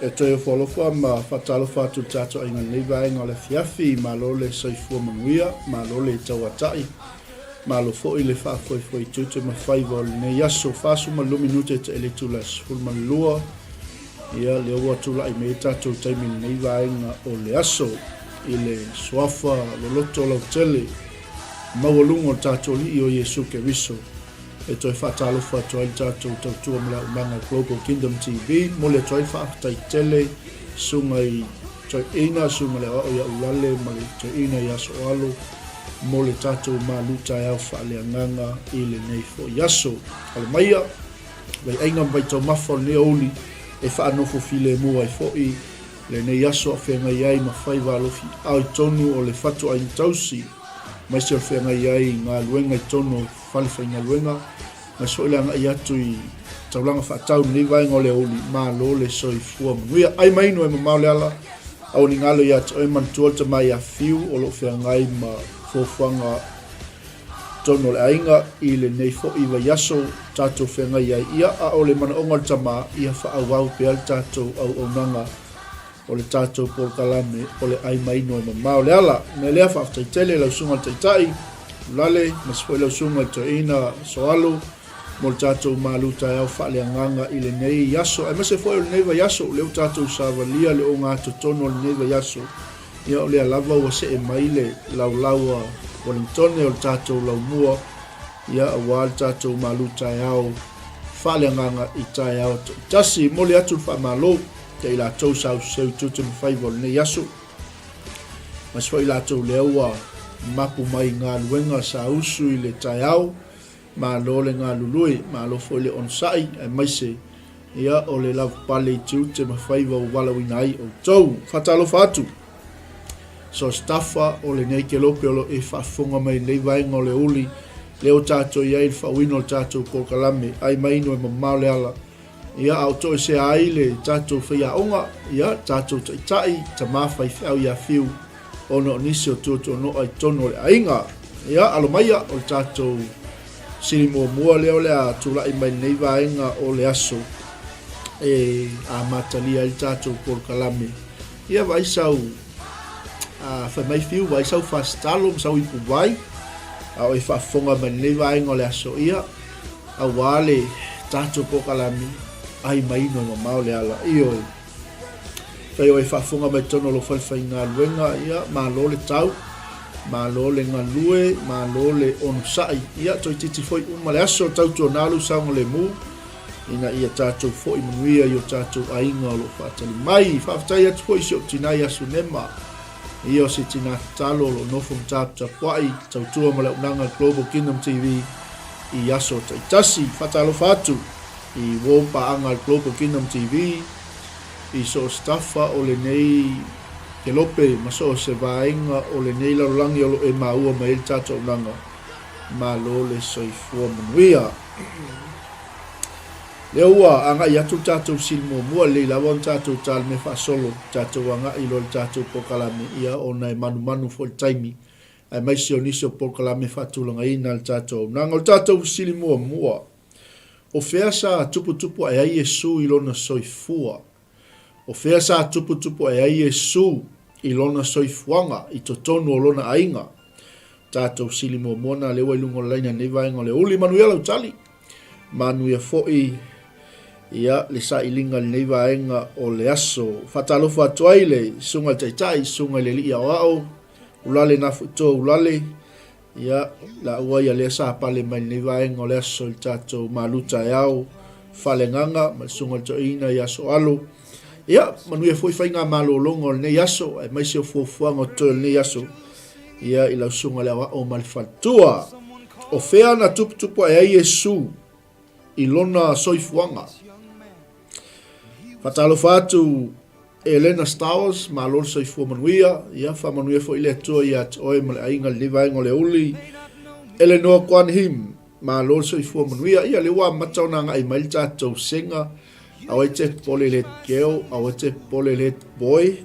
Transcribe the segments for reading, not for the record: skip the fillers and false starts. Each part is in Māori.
e toe folofa ma fatalofa atu tato inga nei vaenga o le fiafi ma lo le soifua manuia ma lo le tauatai ma lo fo i le whaafoifoi tute ma whaiva o le nei aso fasu ma lumi nute te ele tulas fulma lua ia le ua tula i me tato taimi nei vaenga o le aso i le swafa lo loto lau tele mawalungo tato li o Yesu ke riso e toi whaatalofa toi tato tautua mla umanga Global Kingdom TV mo le toi whaafatai tele sunga i toi ina sunga le o ia ulale ma le toi ina i aso alo mo le tato ma luta e au whaaleanganga i le nei fo yaso ale maia wai ainga mai tau mafo le oli e whaanofo file mua i fo i le nei yaso a whenga iai ma whaiva alofi au tonu o le fatu a intausi mai se o whenga iai ngā luenga i tonu whalifa i ngā luenga mai so ilanga i atu i taulanga whaatau ni vai ngole oli ma lo le soifua manuia ai maino e mamau le ala au ni ngalo i atu e mantuolta mai a fiu o lo whenga i ma fofuanga tono le ainga i le nei fo iwa yaso tato whenga iai ia a o le mana ongal tama ia wha au pe al tato au onanga o le tato por kalame o le ai maino e mamau le ala me lea whaaftai tele lau sunga taitai lale ma spoi lau sunga to ina soalo mo le tato maluta e au whaaleanganga i le nei yaso ai mase foi o le neiva yaso leo tato savalia le o ngā totono le neiva yaso ia o le alava ua se e maile lau laua Wellingtone o le tatou lau mua ia aua le tatou maluta e au whaaleanganga i tae au tasi mo le atu whaamalo te i latou sau seu tutu mwhaiva o le nei aso ma swa i latou le aua mapu mai ngā luenga sa usu i le tae au ma lo le ngā lului ma lo fo le onsai e maise ia o le lau pale i tutu mwhaiva o walawina ai o tau whatalo fatu so staffa o le nei ke lope o lo e whaafonga mai nei vaenga o le uli leo tato i ai whawino tato Porkalame ai maino e mamau le ala ia au toi se ai le tato whia onga ia tato taitai ta mawhai whiau ia whiu ono nisi o tuto no ai tono le ainga ia alo maia o le tato sini mua leo le a tula i mai nei vaenga o le aso e a matalia i tato Porkalame ia vai sau fa mai fiu vai sau fastalo sau i puai au e whaafonga mai nei vaenga o le aso ia a wale tato Porkalame ai mai no mamau le ala io fai o e whaafonga mai tono lo whalwhai ngā luenga ia ma lo le tau ma lo le ngā lue ma lo le onusai ia toi titi foi uma le aso tau tua nalu saunga le mu ina ia tatou foi manuia i o tatou ainga o lo whaatali mai whaafatai atu foi si o tinai asu nema ia o se tina talo lo nofo mtapta kwai tau tua ma le unanga Global Kingdom TV i aso taitasi whatalo fatu i wompa anga Global Kingdom TV i so staffa o le nei ke lope ma so se vaenga o le nei larulangi o lo e maua ma il tato unanga ma lo le soifua manuia le ua anga i atu tato silmo mua le lawon tato tal me fa solo tato anga i lo tato Porkalame ia o nai manu manu fo taimi ai mai si onisio Porkalame fatulanga ina il tato unanga o tato silmo mua o fea sa tupu ai ai Yesu i lona soifua. O fea sa tupu ai ai Yesu i lona soifuanga i totonu o lona ainga. Tātou sili mo mona le wailungo laina ne vaenga le uli manuela utali. Manu ia foi ia le sa ilinga le vaenga o le aso. Fatalofa atuaile sunga taitai sunga le li au ulale na futo ulale. Ia la ua ia le sa pale mai le vaenga o le aso i tatou maluta e au whalenganga ma sunga to ina ia so alo. Ia manu ia foi whainga malolongo le nei aso e mai se o fuafuanga o to le nei aso. Ia ila sunga le awa o malfatua. O fea na tupu ai ai Yesu i lona soifuanga. Fatalo fatu Elena Stowers ma lor soifua manuia. Ia fa manuia fo ile atua ia oe male ainga le vaenga le uli. Eleanor Kwan Him ma lor soifua manuia. Ia le wa matauna nga i mail tatou senga. Awe te pole let girl, awe te pole let boy.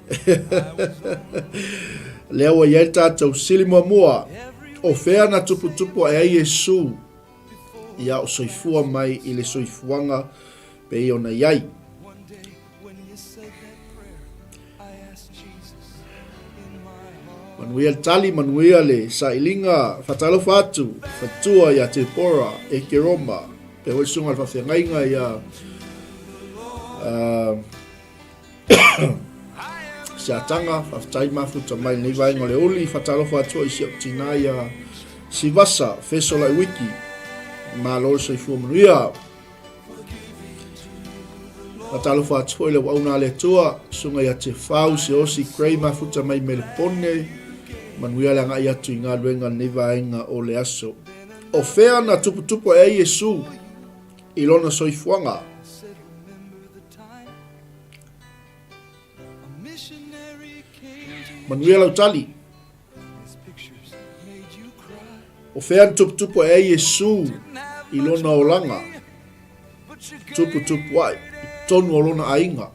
Lea wa iai tatou sili mua. O fea na tupu ai Yesu. Ia o soifua mai i le soifuanga pe i ona iai. Manuia le tali, manuia le sailinga, fatalofa atu, fatua ia te pora, e ke roma, pe hoi sunga le whawhiangainga ia siatanga, whawhitai mafuta mai nei vaenga le oli, fatalofa atua i siap tina ia sivasa, fesola i wiki, ma lor sa i fua manuia. Fatalofa atua i le wauna le tua, sunga ia te whau se osi krei mafuta mai me le pone, manuia le ngai atu i ngā luenga nei vaenga o le aso. O fea na tupu e Yesu i lona soifuanga. Manuia lau tali. O fea na tupu e Yesu i lona olanga. Tupu ai. I tonu o lona ainga.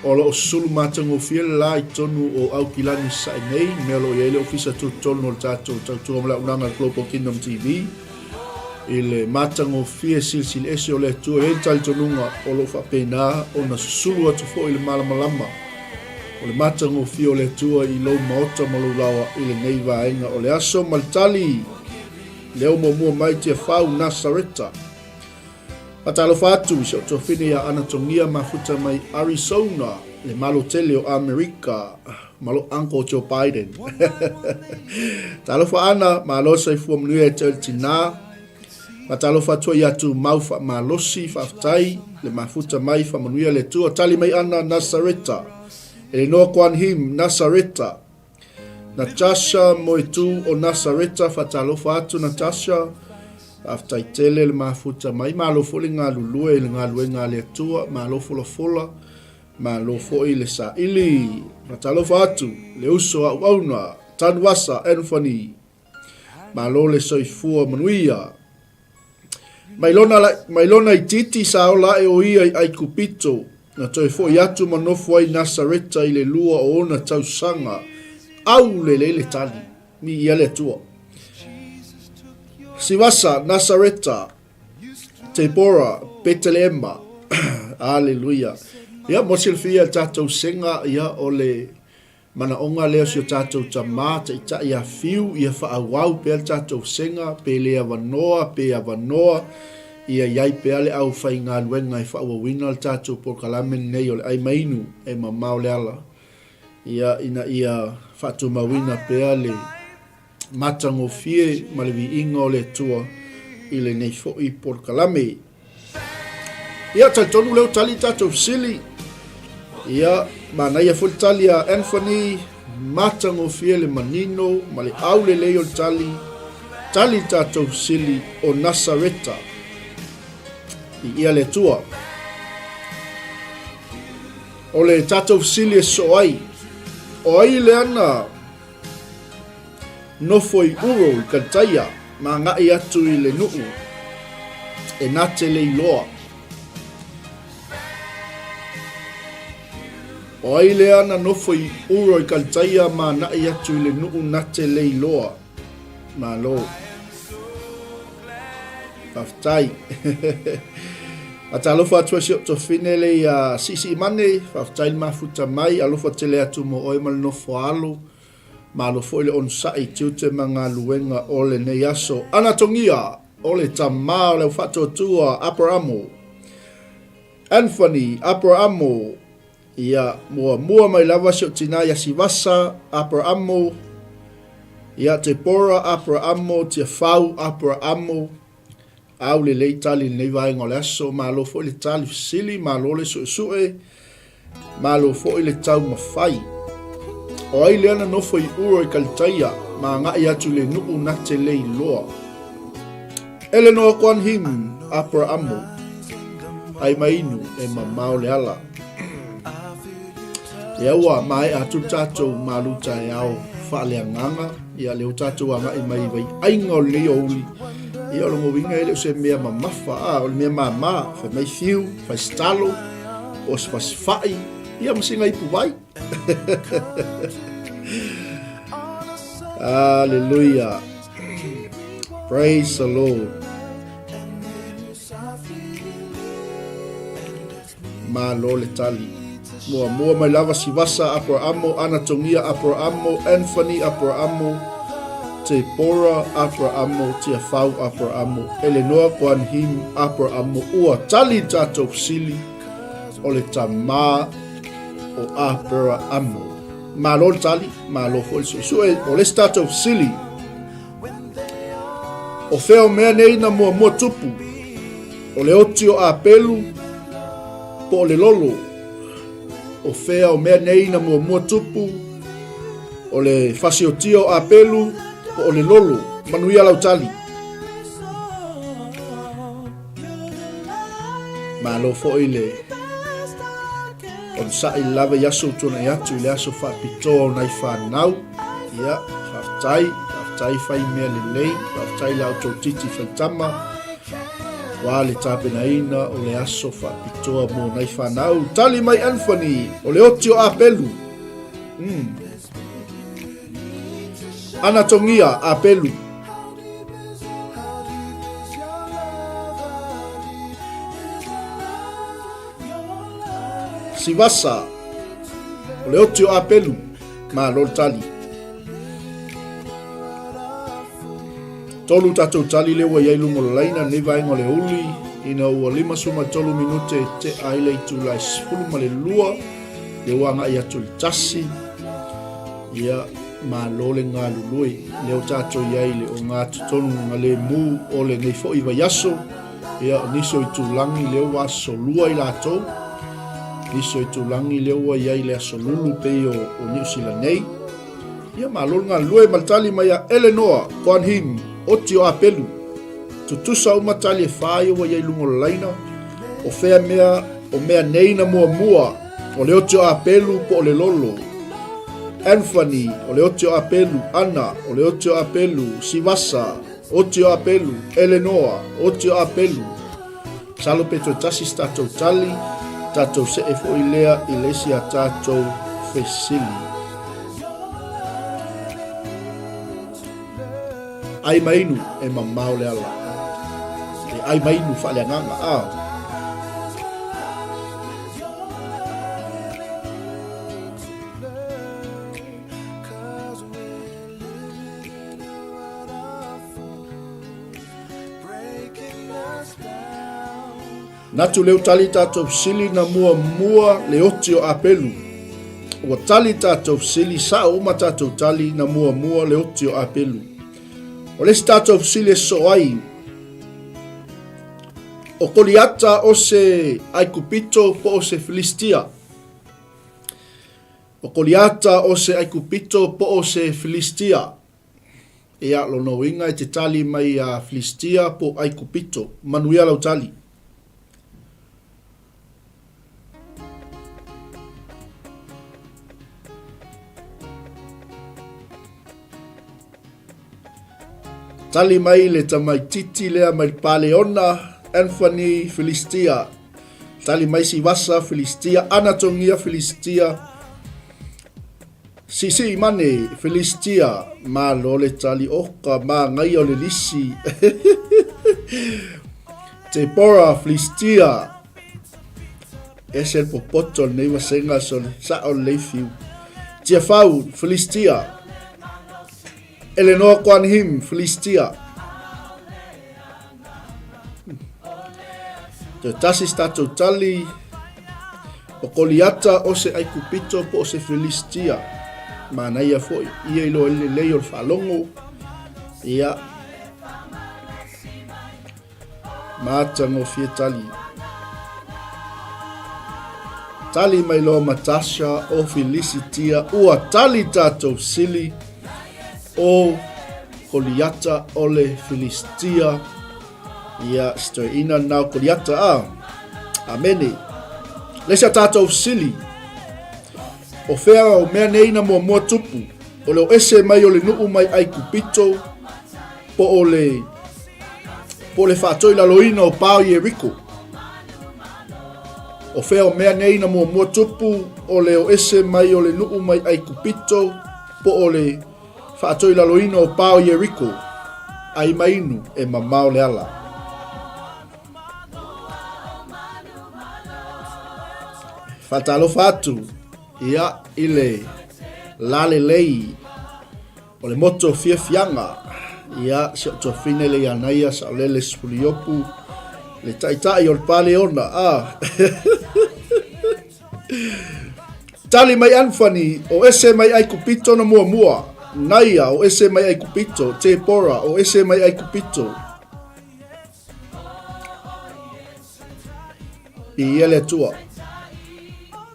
O lo sulu matango fiel la I tonu o au kilani sa nei melo yele ofisa tu tonu o tato tau mla unanga Global Kingdom TV ile matango fie silsil ese o le tu e tal tonunga o lo fa pena o na sulu atu fo ile malama o le matango fie o le tu I lo maota mo lo lawa ile nei vaenga o le aso maltali le o mo mai te fau Nasareta. Atalo fatu so to fini ya anatongia mafuta mai Arizona le malo tele o Amerika malo Uncle Joe Biden. Talo fa ana malo sai fu mnu e tina. Atalo fatu ya tu maufa malosi faftai le mafuta mai fa mnu le tu tali mai ana Nasareta. Ele no kwan him Nasareta. Natasha moitu o Nasareta fatalo fatu Natasha after tele le mafuta mai malofo le ngā lulue le ngā lue ngā le atua malofo la fola malofo I le sa ili matalofa atu le uso au auna tanwasa Anthony malo le soifua manuia mailona I titi sa ola e o ia ai kupito na toi fo I atu manofo ai Nasareta I le lua o ona tausanga au le tali mi ia le atua Sivasa, Nasareta, Tebora, Betelema, Hallelujah. Ia mosil fia tatou senga ia ole mana onga leo sio tatou tamata ita ia fiu ia faawau pe tatou senga pe le avanoa ia yai pe ale au fainga luenga I faawawina tatou por kalamen nei ole ai mainu e mamau le ala. Ia fatu mawina pe ale matango fie malevi ingo le tua ile nei fo I por kalame ia tonu leo tali tatou sili ia mana ia full tali a Anthony matango fie le manino male au le leo tali tatou sili o Nasareta ia le tua o le tatou sili so ai o ai le ana no foi uro I kataia ma ngai atu I le nuu e nate le iloa o ai le ana no foi uro I kataia ma ngai atu I le nuu nate le iloa ma lo faftai atalofa atua sio to finele ya sisi mane faftai mafuta mai alofa tele atu mo oi mal no foalo malo foi le on sai tute manga luenga ole ne yaso anatongia ole tama le fato tua Abramo Anthony Abramo ia mua mai lava sio tina ya sivasa Abramo ia te pora Abramo te fau Abramo au le leitali nei vai ngole aso malo foi le tali sili malo le sue malo foi le tau mafai o ai le ana no foi uro I kaltaia ma ngai atu le nuu nate le iloa ele no kwan him Abramo ai mainu e mamau le ala Ewa mai atu tatou maluta yao fale nganga ia le tatou anga I mai vai ai ngole oli ia lo movinga ele se mea mamafa o mea mama fa mai fiu fa stalo o fa fai ia msinga I puwai Hallelujah. Praise the Lord. malo le tali. Mua mai lava Sivasa Abrahamo, Anatongia Abrahamo, Anthony Abrahamo, Te Bora Abrahamo, Te Afau Abrahamo, Eleanor Kwanhim Abrahamo, ua tali tatou sili o le tamā o Abrahamo. Malo le tali, malo fo le soisue, o le tatou sili. O feo mea nei na mua tupu, o le oti o apelu, po o le lolo. O fea o mea nei na mua tupu, o le fasiotio o apelu, po o le lolo, manuia lau tali. Malo fo i le, on sa i lava yaso tona yatu, le aso fa pito nai whanau, ia, whaftai fai mea le lei, whaftai lau tō titi whaitama, wā le tāpena ina o le aso whapitoa mō nai whanau. Tali mai Anthony, o le oti o apelu. Anatongia apelu. Sivasa, o le oti o apelu, ma lor tali. Tolu tatou tali le wa yailu ngololaina ne vai ngole uli ina ua 5 minute te aile i tulai 10 ma le lua le wanga i atu le tasi ia ma lole ngā lului leo tatou yaile o ngā tutonu ngā le mu o le nei fo i yaso ia niso i tulangi leo wa solua i latou niso i tulangi leo wa yaile a solulu pei o New Zealand nei ia ma lole ngā lue maltali mai a Eleanor Kwanhim oti o apelu. Tutusa umatali e whai o iai lungololaina. O whea mea, o mea neina mua. O le oti o apelu po o le lolo. Anthony, o le oti o apelu. Anna, o le oti o apelu. Sivasa, oti o apelu. Eleanor, oti o apelu. Salo peto tasi tatou tali. Tatou se e fo i lea i lesi a tatou fesili. Ai mainu e mamau le ala. E ai mainu whale anganga a. Natu leo tali tatou sili na mua le oti o apelu. Ua tali tatou sili sa uma tatou tali na mua le oti o apelu. O le tatou sili e soai. O koliata o se Aikupito po o se Filistia. O koliata o se Aikupito po o se Filistia. E a lono inga e te tali mai a Filistia po Aikupito. Manuia lau tali. Tali mai le tamaititi lea mai Paleona, Anthony Filistia. Tali mai Sivasa Filistia, Anatongia Filistia. Sisi imane Filistia, ma lole tali oka, ma ngai o le lisi. Te Bora Filistia. Esel popoto nei wasenga son sa o leifiu. Te Afau Filistia. Eleanor Kwanhim, Filistia. Te tasi tatou tali. O koliata o se Aikupito po o se Filistia. Mana ia foi. Ia ilo ele leo whalongo. Ia. Mātango fie tali. Tali mai lo Matasha o Filistia. Ua tali tatou sili. O koliata ole Filistia. Ia stoina nau koliata a. Amene. Lesa tatou sili. O fea o mea neina mua tupu. O leo ese mai o le nuu mai Aikupito. Po o le whatoi laloina o pao Jericho. O fea o mea neina mua tupu. O leo ese mai o le nuu mai Aikupito. Po o le whaatoi laloina o pao Jericho. Ai mainu e mamau le ala. Fatalo fatu. Ia ile lale lei. O le moto fia fianga. Ia se to fine le anaia sa lele spuliopu. Le taitai o le pale ona. Tali mai Anthony o ese mai ai kupito na mua. Naia o ese mai ai kupito. Te pora o ese mai ai kupito. I ele tua.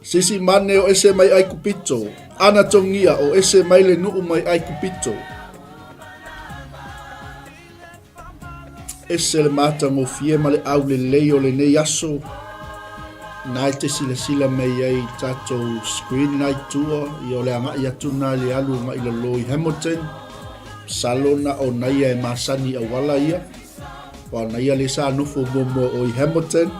Sisi mane o ese mai ai kupito. Ana tongia o ese mai le nuu mai ai kupito. Ese le mata mo fie ma le au le leo le ne yaso. Nai te sila mei ai tatou screen night tour. I o le anga i atuna le alu ma ila loi Hamilton. Salona o naia e masani a wala ia. Wa naia le sa nufo momo o i Hamilton.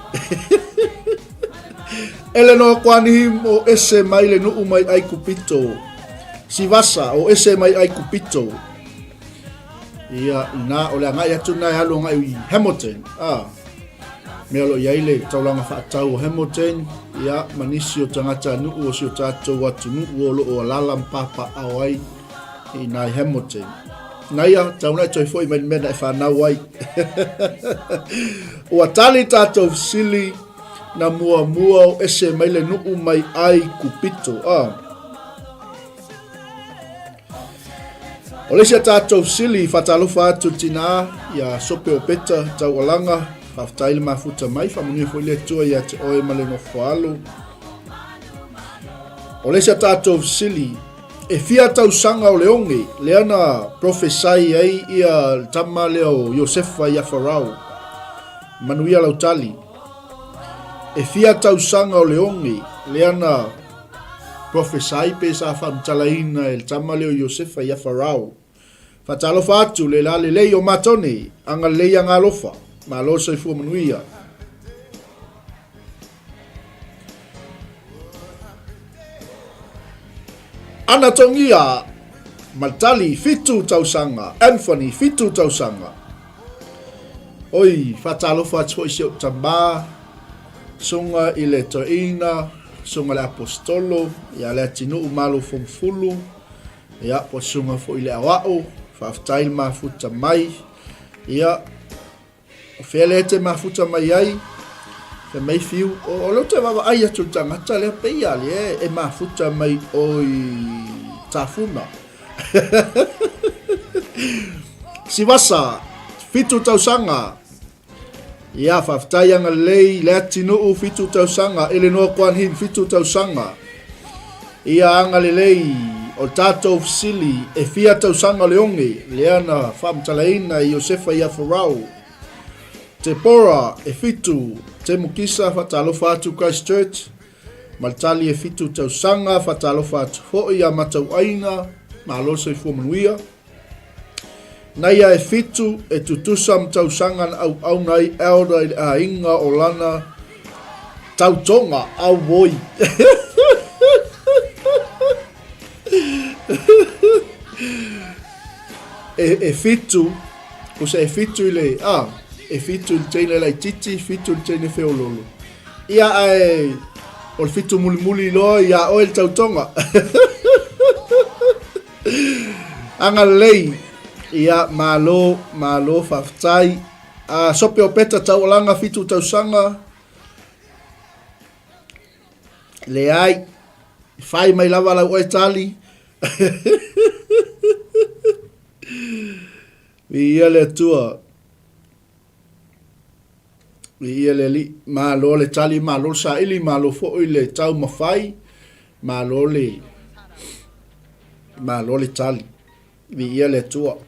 Ele no kwani him o ese mai le nuu mai ai kupito. Sivasa o ese mai ai kupito. Ia na o le anga i atuna e alu nga i Hamilton. Mea lo iaile taulanga whaatau o Hamilton. Ia manisi o tangata nuu o si o tātou atu nuu o lo o alala mpapa awai i nai Hamilton. Naia taunai toi foi mai mena e whanau ai. O atali tātou sili na mua o ese mai le nuu mai ai kupito. O lesia tātou sili whatalofa atu tina ia sope o peta tau alanga. Haftaile mafuta mai whamunia fo ile tua ia te oe male no whaalo. O lesia tātou sili e fia tau sanga o leonge leana profesai ai ia tama leo Josefa ia Farao manuia lautali. E fia tau sanga o leonge leana profesai pe sa whamtalaina el tama leo Josefa ia Farao. Fatalofa atu le la le lei o matone anga lei anga alofa. Ma lo se fu manuia. Ana tongia Matali fitu tausanga. Anthony fitu tausanga. Oi, fatalo fatu isi o tamba. Sunga ile toina. Sunga le apostolo. Ia le atinu umalo fumfulu. Ia po sunga fo ile awao. Faftail ma futa mai. Ia Fele te mafuta mai ai. Fe mai fiu. O lo te wawa ai atu tangata lea peia le e mafuta mai oi tafuna. Sivasa. Fitu tausanga. Ia whaftai anga lei lea tinu fitu tausanga. Ele noa kwan him fitu tausanga. Ia anga le lei o tātou sili e fia tausanga leonge. Leana whamtalaina i Josefa ia Farao. Te pora e fitu, te mukisa whatalofa atu Christchurch, Maltali e fitu tausanga whatalofa atu hoi a matau aina, mahalosa i fuamanuia. Naia e fitu e tutusam tausanga au nai elda i a inga o lana tautonga au boi. e fitu, o se e fitu i le, e fitu il teine lai titi, fitu il teine feololo. Ia ai, o le fitu muli lo, ia o il tautonga. Anga lei, ia malo whaftai. Sope o peta taualanga fitu tausanga. Le ai, fai mai lava la oi tali. Ia le tua. Ia le li malo le tali malo sa ili malo fo ile tau mafai malo le tali ia le tua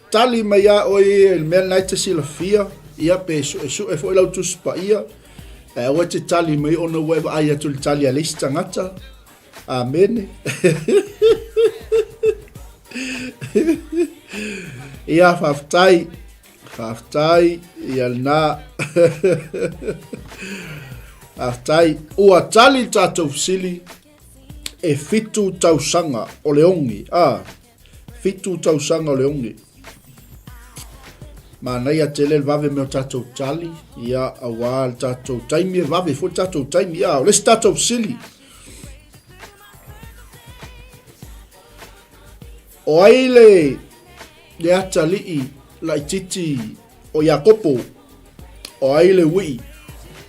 tali maya oi el mel night sila fia ia pe su e fo ila tu spa ia e o te tali mai ona web ai atu tali a lista ngata amen ia Haftai ialna Haftai ua tali tātou sili e fitu tausanga o leongi fitu tausanga o leongi Manai a tele vave me o tatou tali, ia awa tatou taimi e vave fo tatou taimi, ia o lesi tatou sili. O aile le atali lai titi o Iakopo, o aile wi,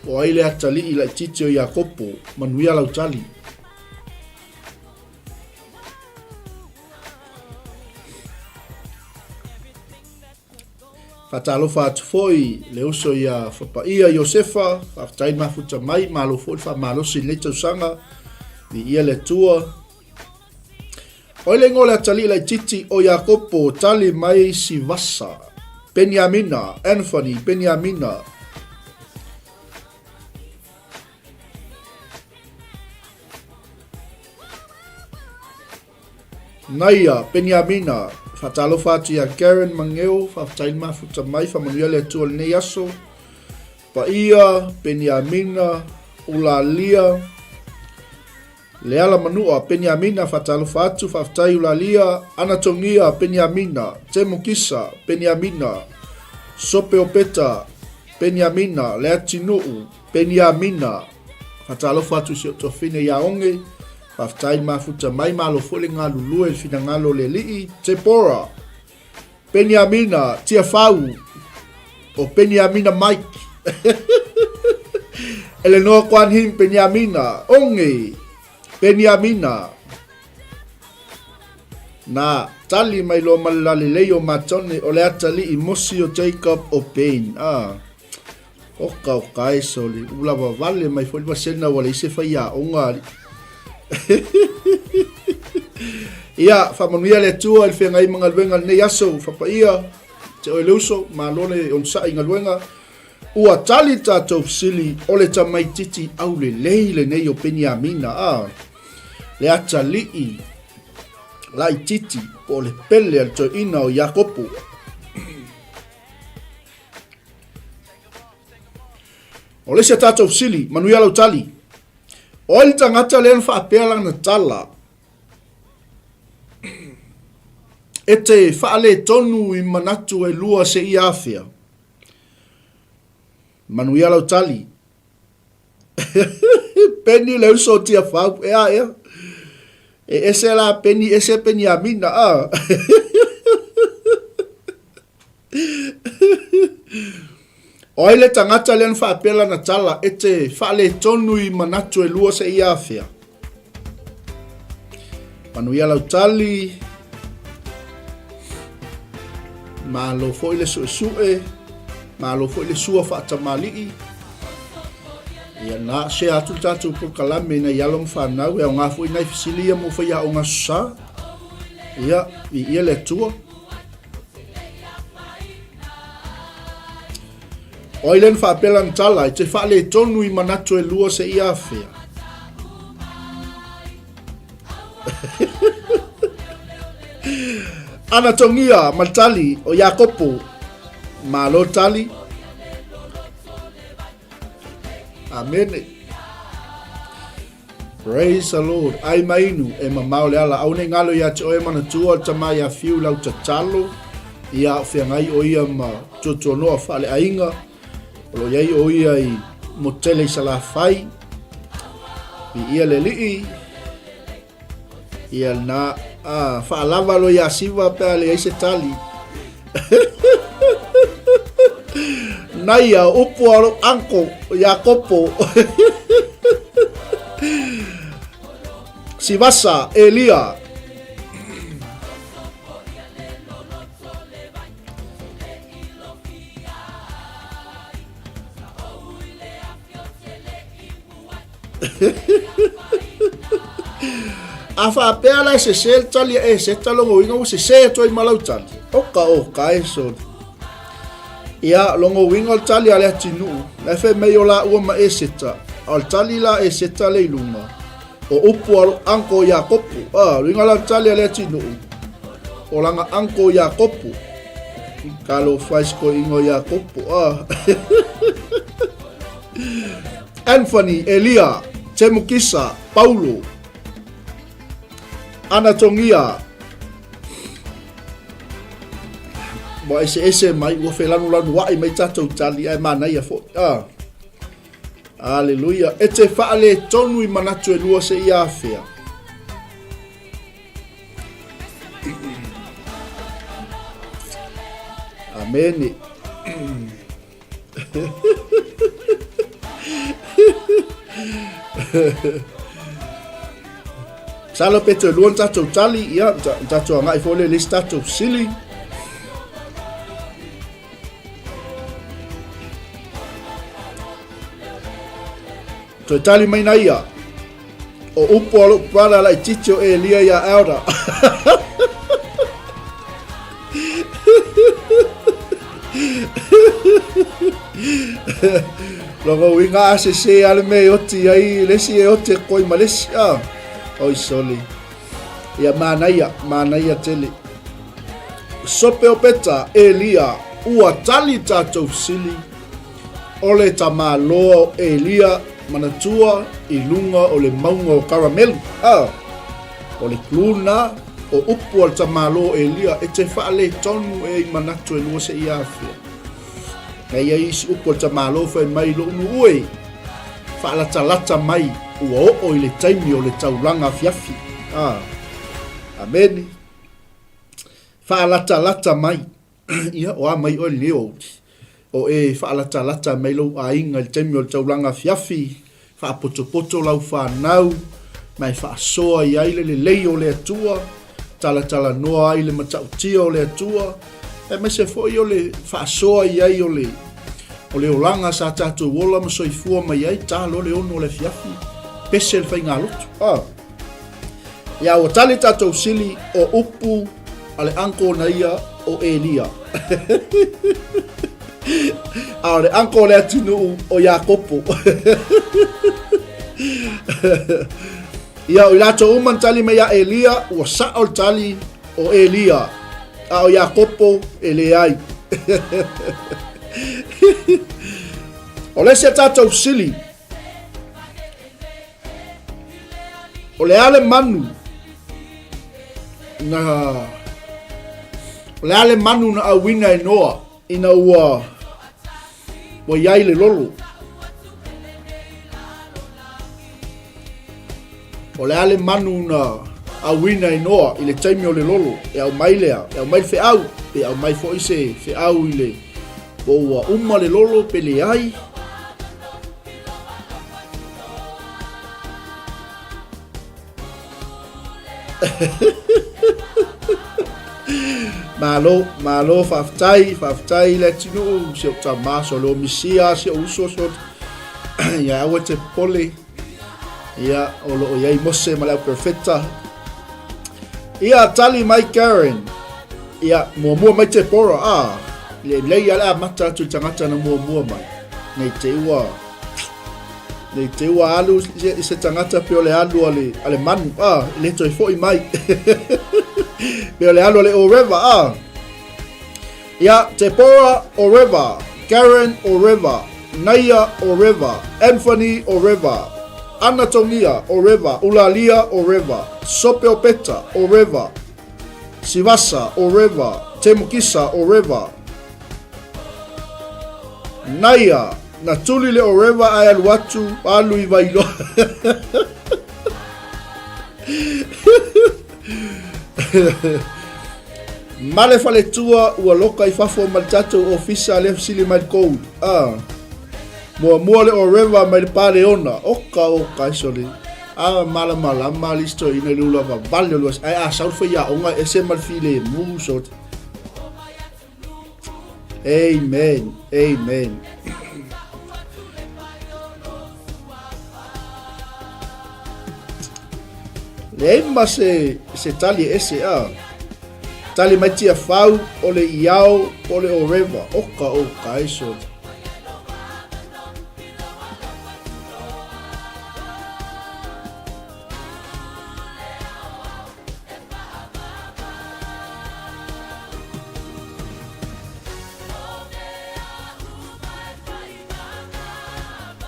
o aile atali lai titi o Iakopo, manuia lau tali. Fatalofa atu foi le uso ia whapaia Iosefa, whaftai mafuta mai, malo foi wha malosi le tausanga, ni ia le tua. Oile ngole atali lai titi o Iakopo tali mai si vasa, Benjamina, Anthony, Benjamina. Naia, Benjamina, fatalofa atu ia Karen Mangeo, whaftai mafuta mai, whamanuia le tua le nei aso, pa ia, Benjamina, Ulalia, le ala manua, Benjamina, fatalofa atu, whaftai Ulalia, Anatongia, Benjamina, Temukisa, Benjamina, Sope Opeta, Benjamina, le atinuu, Benjamina, fatalofa atu si otofine ia onge, whaftai mafuta mai malo fole ngā lulue fina ngalo le lii, Tepora, Benjamina, Tia Fau, o Benjamina Mike, Eleanor Kwan Him, Benjamina, onge, Benjamina, na tali mai lo malali leo matone o le atali i mosi o Jacob o Pain, oka o kai soli, ulawa vale mai foli wasena wale ise whaia onga, ia whamanuia le tua il whenga i mga luenga nei aso whapaia te oe leuso ma lone on sa inga luenga ua tali tatou sili o le tamai titi au le leile nei o Benjamina le atali lai titi o le pele al to ina o Iakopo o le se tatou sili manuia lau tali o le tangata le whaapea lang na tala e te whaale tonu i manatu e lua se i awhia. Manuia lau tali. Peni leu so tia whau ea. E ese la peni, ese Benjamina Oile tangata le whaapea na tala e te whaale tonu i manatu e lua se i awhia. Manuia lau tali. Malo foi le su'e, malo foi le sua whaatamali'i. Ia na se atu tatu po kalame na ialong whanau, ea ngā fui nai fisilia mo whaia o ngā susa. Ia, i ia le tua. Oilen whaapelan tala, i te whaale tonu i manatu e lua se ia awhia. Anatongia matali o Iakopo malo tali. Amen. Praise the Lord. Ai mainu e mamau le ala au ne ngalo ia te oe mana tua tama ia fiu lau tatalo ia whiangai o ia ma tutonoa whale ainga o iai o ia i motele i salafai i ia le lii ia na whaalava lo ia siwa pēa le eise tali. Nai a upu aro anko Iakopo. Sivasa Elia. Afa pela se sel tali e se talongo winga se se toi malau tali. Oka e so. Ia longo winga tali ale tinu. La fe meiola ua ma e seta. Al tali la e seta le lunga. O upu alo anko Iakopo. Winga la tali ale tinu. O langa anko Iakopo. Kalo faisko ingo Iakopo. Anthony, Elia, Temukisa, Paulo. Anatongia Mo ese mai ua felanu lanu wai mai tatou tali ai manai a fo. Aleluia. E te whaale tonu i manatu e lua se ia fea. Amene. Salo peto luon tatou tali ia tatou ngai fole list tatou sili. To tali mai na ia. O upo alo para la chicho e lia ia aura. Logo winga se ale me oti ai lesi e oti koi Malaysia. Oi soli. Ia manaya tele. Sope o peta Elia ua tali tatou sili. Ole tamaloa Elia manatua i lunga o le maunga o caramel. O le kluna o upu al tamaloa Elia e te whaale tonu e i manatu e lua se ia afia. Kaya isi upo ta malo fai mai lo nu ue. Whaalata mai ua o i le taimi o le tauranga fiafi. Amen. Whaalata mai. Ia o a mai o le o. O e whaalata mai lo a inga le taimi o le tauranga fiafi. Whaapoto lau whanau. Mai whaasoa i aile le lei o le atua. Tala noa aile matautia o le atua. E me se foi o le whaasoa i ai o le olanga sa tātou wola ma soifua mai ai tālo le ono le fiafi. Pese le whai ngā lotu. Ia o tali tātou sili o upu ale anko na ia o Elia. A le anko le atinu o Iakopo. Ia o ilato uman tali me ia Elia ua sa o tali o Elia. A o Iakopo e le ai. O le se tātou sili. O le ale manu. O le ale manu na awina e noa. Ina ua. Wa iai le lolo. O le ale manu na awina e noa. I le taimi o le lolo. E au mai lea. E au mai fe au. E au mai fo ise fe au i le. O ua uma le lolo pe le ai. Malo faftai le tinu se ta maso lo misia se uso so ya awe te pole ya o lo ya mose mala perfecta ya tali mai Karen ya mo mai te pora le ya la mata tu tangata na mo mai nei te ua alu se tangata pe le alu ale manu le toi foi mai pe le alu le o river ya Tepora o river Karen o river Naya o river Anthony o river Anatonia o river Ulalia o river Sope o peta o river Sivasa o river Temukisa o river Naya na tuli le o river ai alu atu alu i vailo. Male fale tua ua loka i fafo maltato ofisa le fsili mai code. Mua le o river mai le pare ona. Oka isoli. Mala malisto ina lula va valio luas. Ai saut foi ya onga ese mal file mu sot. Amen. Lema se tali ese tali mai tia fau o le iau o le o river oka iso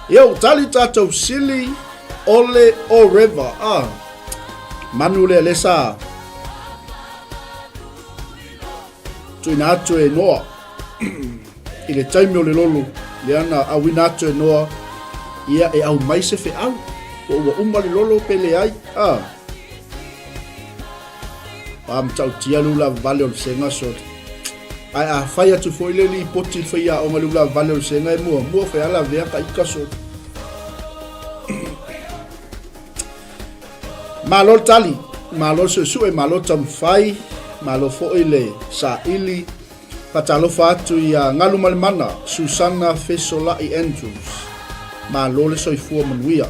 yo tali tatou sili ole o river Manu le lesa. tuina atu e noa i le taimi o le lolo le ana awina atu e noa ia e au mai se fe au o ua uma le lolo pele ai tau tia lula vale o le senga so ai a fai atu foi le li poti fai a o lula vale o le senga e mua fe ala vea ka ika so malo tali malo su e malo tam fai malo fo ile sa ili patalo fatu ia ngalu malmana Susana Fesola i Andrews malo le soifua manuia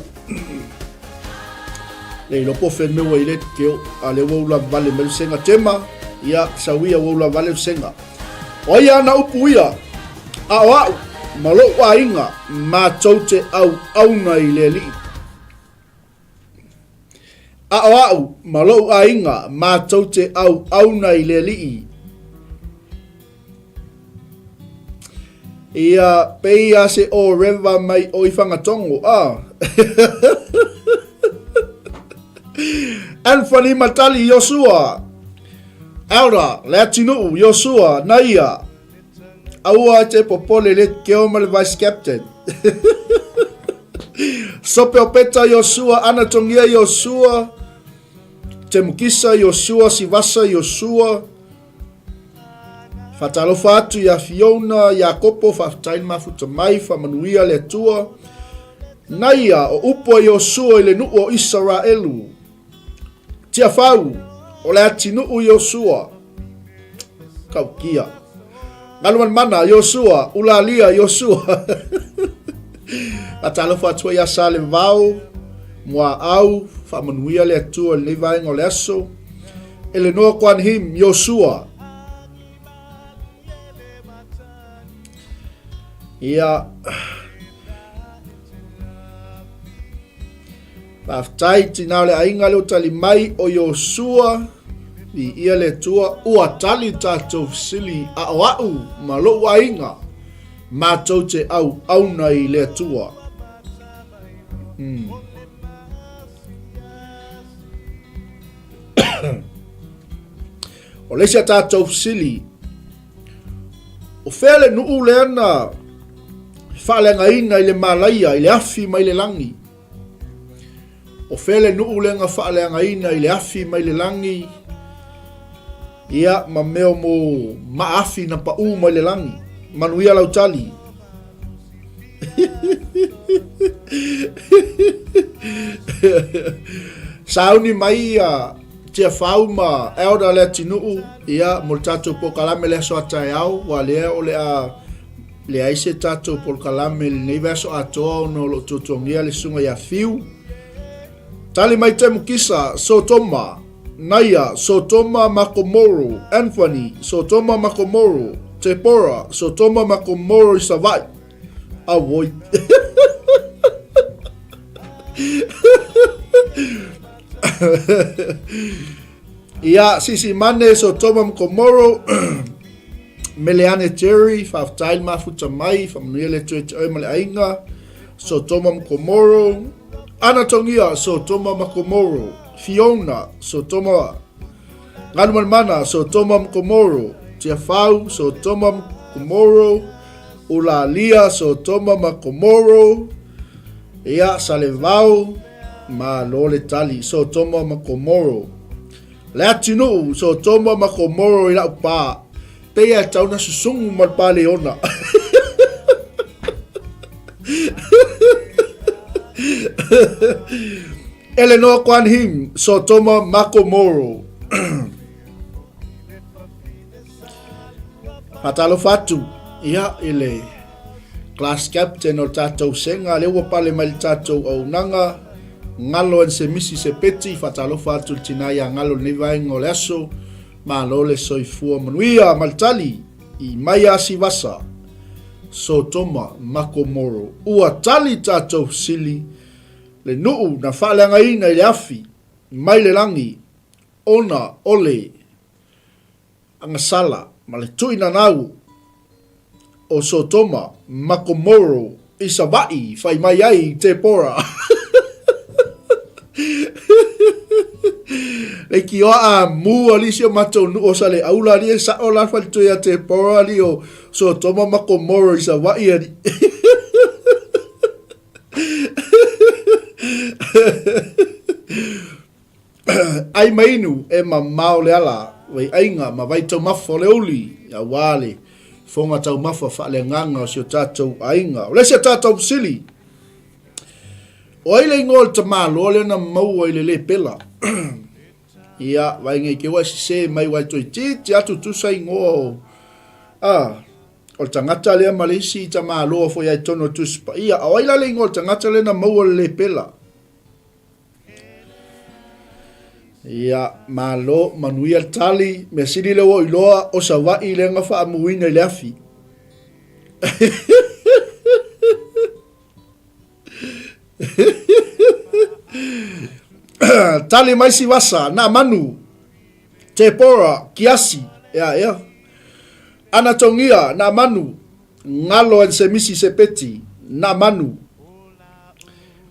le lopo fe me ile ke ale woula vale mel senga tema ia sawia woula vale senga oia na upuia a malo wa inga ma tote au na ile li au malo ainga ma tote au na ile li ia peia se o reva mai o ifanga tongo Anthony Matali Yosua Aura Latino Yosua Naia Aua te popole le keo mal vice captain Sopeo peta Yosua Anatongia Yosua Temukisa Yosua Sivasa Yosua Fatalofa atu ya Fiona Yakopo Fatain mafuta mai Famanuia le tua Naia o upo Yosua ile nu o Israelu Tia fau o le atinu Yosua Kaukia Ngaluman mana Yosua Ulalia Yosua Fatalofa atu ya Salim Vau Mua au Famanuia le tua le vai ngoleso ele no kwan him Yosua ia Paftai tina le ainga le tali mai o Yosua i ia le tua ua tali tatou sili a wau malo wainga ma te au nei le tua o le sia tatou sili o fele nu le ana fale ngaina ile malaia ile afi mai le langi o fele nu le nga fale ngaina ile afi mai le langi ia ma meo mo ma afi na pa u mai le langi manuia lau tali sauni mai tia fauma elda le tinu ia mo tatou po kalame le so atai au wa le o le aise tatou po kalame le verso ato no lo tutongia le sunga ya fiu tali mai te mukisa Sotoma Naia Sotoma Makomoro Anthony Sotoma Makomoro Tepora Sotoma Makomoro Savai awoi ia sisi mane Sotoma Makomoro Meleane Jerry faftail mafuta mai famnuele tuet male ainga Sotoma Makomoro Anatongia Sotoma Makomoro Fiona Sotoma Nganuman mana Sotoma Makomoro Tiafau Sotoma Makomoro Ulalia Sotoma Makomoro ia Salevau ma lole tali Sotoma Makomoro Latino Sotoma Makomoro ila pa peia tauna susungu malpa leona Eleanor Kwan Him Sotoma Makomoro Patalo fatu ia ile class captain o tatou senga le wa pale mai tatou au nanga ngalo en se misi se peti fatalo fatu tina ya ngalo ni vai ngoleso ma lole soifua manuia maltali i maya sivasa Sotoma Makomoro ua tali tatou sili le nuu na whaalanga ina i le afi mai le langi ona ole angasala ma le tuina nau o Sotoma Makomoro i Savai fai mai ai te pora le ki o a mu ali si o matou nu o sale aula ali sa o la fa tu ya te por ali o so toma mako moro isa wa ia ai mainu e mamau le ala wei ainga ma vai tau mafo le uli ya wale fonga tau mafo fa le nganga o si o tatou ainga o le si o tatou sili o ile ngol te malo le na mau ile le pela ia vai ngai ke wa se mai wa toi ti atu tu sai ngo o tangata le malisi ta malo fo ya tono tu spa ia o ile le ngol tangata le na mau le pela ia malo manuia tali me sili le wo iloa o sa wa ile nga fa amuina le afi tali mai si wasa na manu te pora kiasi ya ana tongia na manu ngalo en semisi sepeti na manu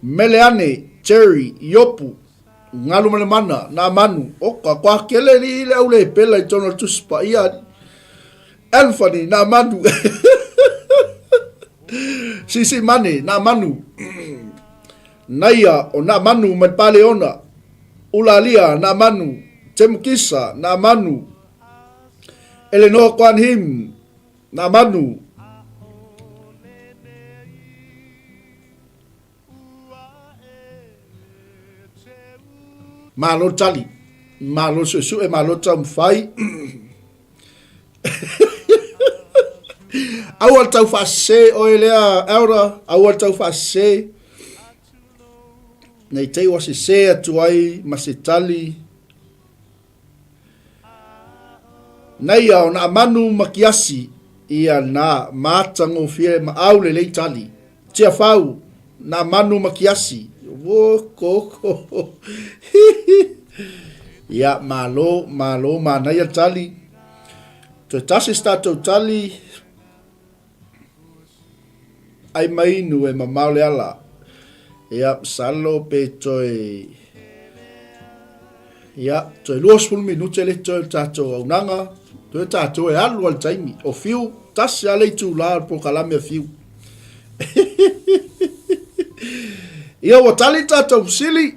meleane cherry yopu ngalu male mana na manu oka kwa kele ni le ule pela tono tuspa ia Anthony na manu sisi mane na manu naya o na manu met paleona ulalia na manu temkisa na manu Eleanor Kwan Him na manu malo tali malo su e malo tam fai awal tau fa se o elea aura awal tau fa se nei te wasi se atuai masitali nei au na manu makiasi ia na matango fie ma aule le tali tia fau na manu makiasi wo koko ya malo mana ya tali to tasi stato tali ai mai nu e mamau le ala ya salo pe toi ya toi los ful minuto le toi tato unanga toi tato e alu al taimi o fiu tasi ale tu la po kalame fiu ia o tali tatou sili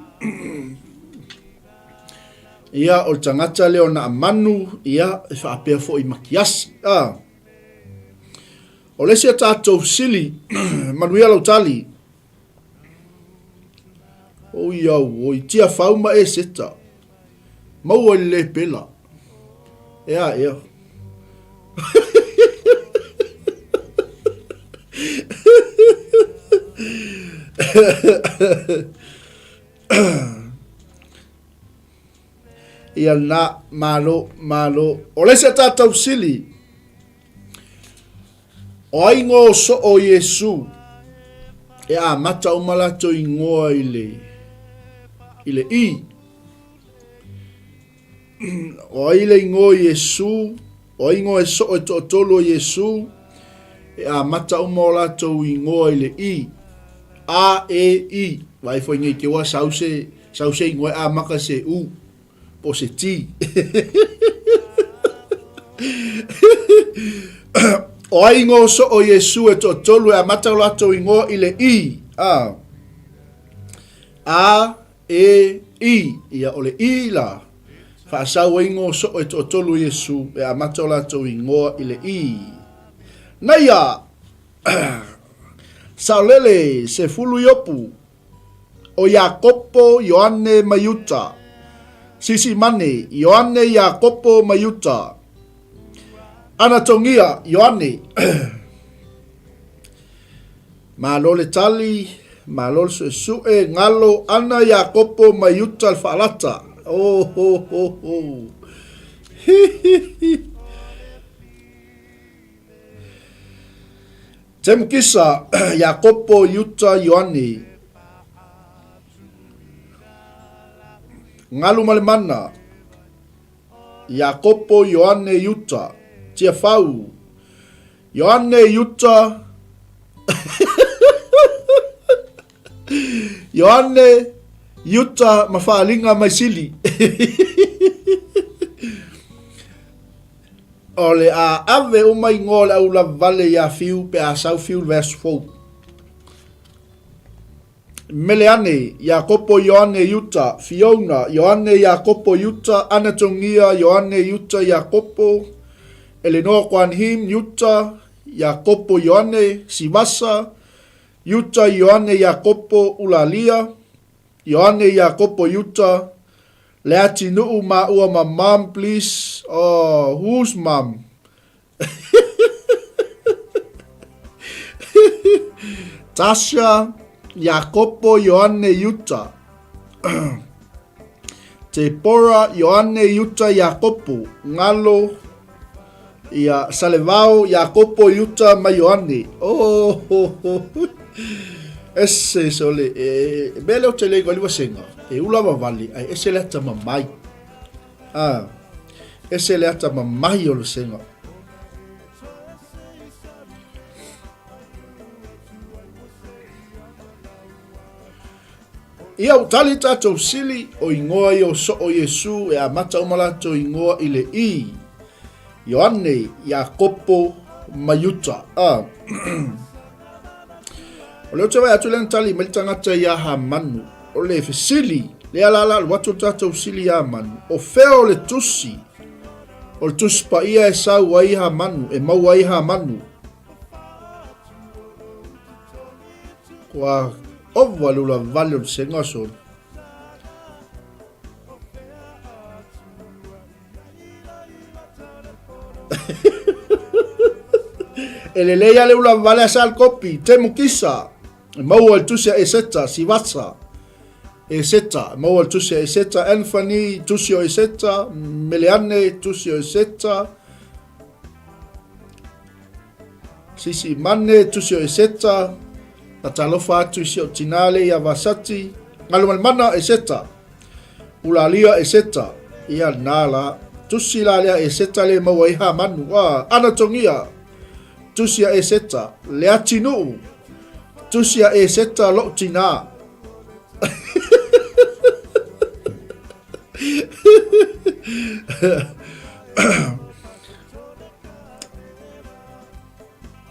ia o tangata leo na manu ia e whaapea fo i makiasi o lesi a tatou sili manuia lau tali o iau o i tia whauma e seta maua le pela ia ia na malo o le se tatou sili o aingo so o Yesu e a mata o malato ingoa ile i o ile ingo Yesu o ingo e so o tolo Yesu e a mata o malato ingoa ile i a e i vai foi ngai ke wa sause ingoa a maka se u po se ti o aingo so o Yesu e tolu e mata lato ingo ile i a e i ia ole i la fa sa o ingo so e tolu Yesu e mata lato ingo ile i na ia saulele se fulu yopu o Yakopo Yohane Mayuta sisi mane Yohane Yakopo Mayuta anatongia Yohane malole tali malol su e ngalo ana Yakopo Mayuta alfalata ho temkisa Yakopo Yuta Yohane ngalu malemana Yakopo Yohane Yuta tia fau Yohane Yuta Yohane Yuta mafalinga maisili o le a ave o mai ngole au la vale ia fiu pe a sau fiu verse 4. Meleane, Jakopo, Ioane, Yuta, Fiona, Ioane, Jakopo, Yuta, Anatongia, Ioane, Yuta, Jakopo, Eleanor, Kwan Him, Yuta, Jakopo, Ioane, Sivasa, Yuta, Ioane, Jakopo, Ulalia, Ioane, Jakopo, Yuta, Leati nuu ma ua ma mom, please. Oh, who's mom? Tasha, Jakopo, Ioane, Yuta. Tepora, Ioane, Yuta, Jakopo. Ngalo, ia Salevao, Jakopo, Yuta, ma Ioane. Oh. Ese sole, bele o te lego aliwa senga. Ula mawali, ai ese le ata mamai. Ese le ata mamai o le senga. Ia utali tatou sili o ingoa i o so o Yesu e a mata o malato ingoa i le i. Ioane, Jakopo, Mayuta. O leo te wai atu len tali me tangata ia ha manu. O le fesili, le alala watu tatou sili ia manu. O feo le tusi. O le tusi pa ia e sau wa iha manu, e mau wa iha manu. Kwa owa lula vale o le senga son. Ele leia le ula vale asal kopi, te mukisa. Mau al tusia e seta, Sivasa. E seta, mau al tusia e seta, Anthony, tusio e seta, Meleane, tusio e seta. Sisi Mane, tusio e seta. Natalofa tusio tinale ya vasati. Ngalumal mana e seta. Ulalia e seta. Ia nala. Tusilalia e seta le mau iha manu. Anatongia. Tusia e seta. Leatinu. Tusia e seta lo tina.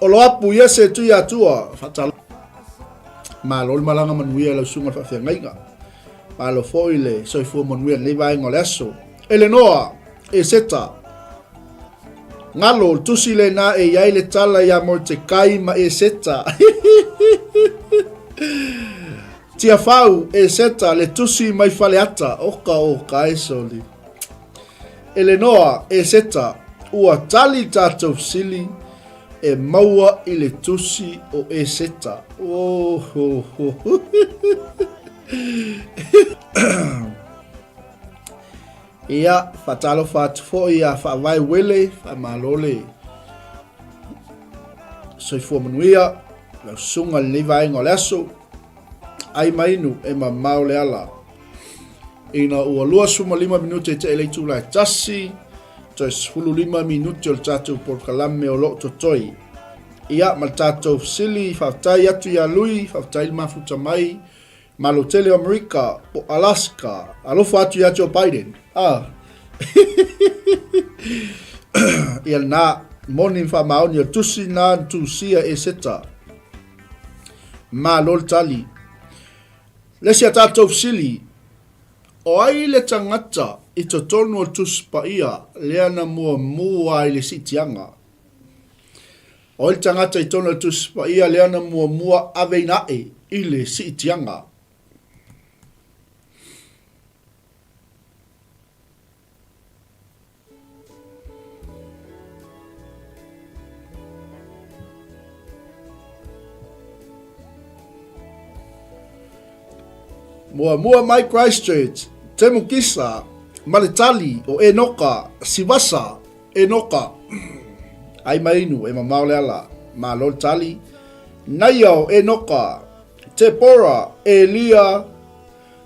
O lo apu yese tu ya tua. Fatal. Malo le malanga manuia la sunga fa fengainga. Malo foile so fu manuia le vai ngoleso. Eleanor e seta. Ngalo tusi le na e yai le tala ya mo te kai ma e seta. Tia fau e seta le tusi mai faleata oka e soli. Eleanor e seta ua tali tatou sili e maua i le tusi o e seta. Ia fatalo fatu fo ia fa vai wele fa malole. So fo manuia la sunga le vai ngoleso. Ai mainu e mamau le ala. Ina ua lua suma 5 minuti te ele tu la tasi. Tos hulu 5 minuti o tatu por kalame o lo totoi. Ia mal tatu sili faftai atu ya lui faftai mafuta mai. Malotele Amerika o Alaska. Alofa atu ya Joe Biden. Ia na morning fa maoni o tusi na tusia e seta. Ma lol tali. Lesia tatou sili. O ai le tangata i to tonu o tuspa ia leana mua i le sitianga. O ai tangata i tonu o tuspa ia leana mua aveinae i le sitianga. Mua mai Christchurch, temu kisa, Malitali o Enoka, Sivasa, Enoka. Ai mainu e mamau le ala, ma lol tali. Naya o Enoka, Tepora, Elia,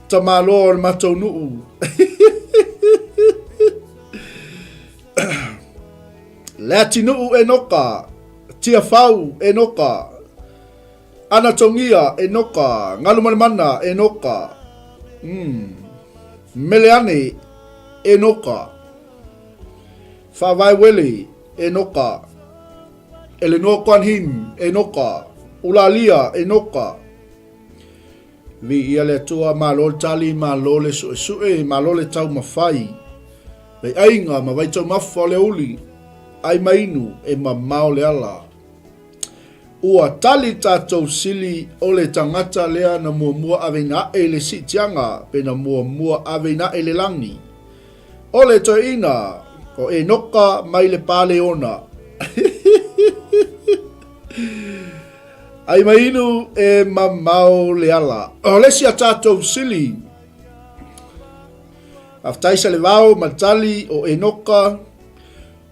tamalor matonuu. Latinuu Enoka, Tiafau Enoka. Anatongia Enoka, Ngalumalimana Enoka. Meleane Enoka. Fa vai wele e noka. Eleanor Kwan Hin e noka. Ulalia e noka. Vi ia le atua malo le tali, malo le sue, malo le tau mawhai. Vei ainga ma vai tau mawha o le uli. Ai mainu e mamao le ala. Ua tali tātou sili o le tangata lea na mua aveina e le sitianga pe na mua aveina e le langi. O le toina ko e noka mai le pale ona. Ai mainu e mamao le ala. O le sia tātou sili. Aftaisa le vau matali o e noka.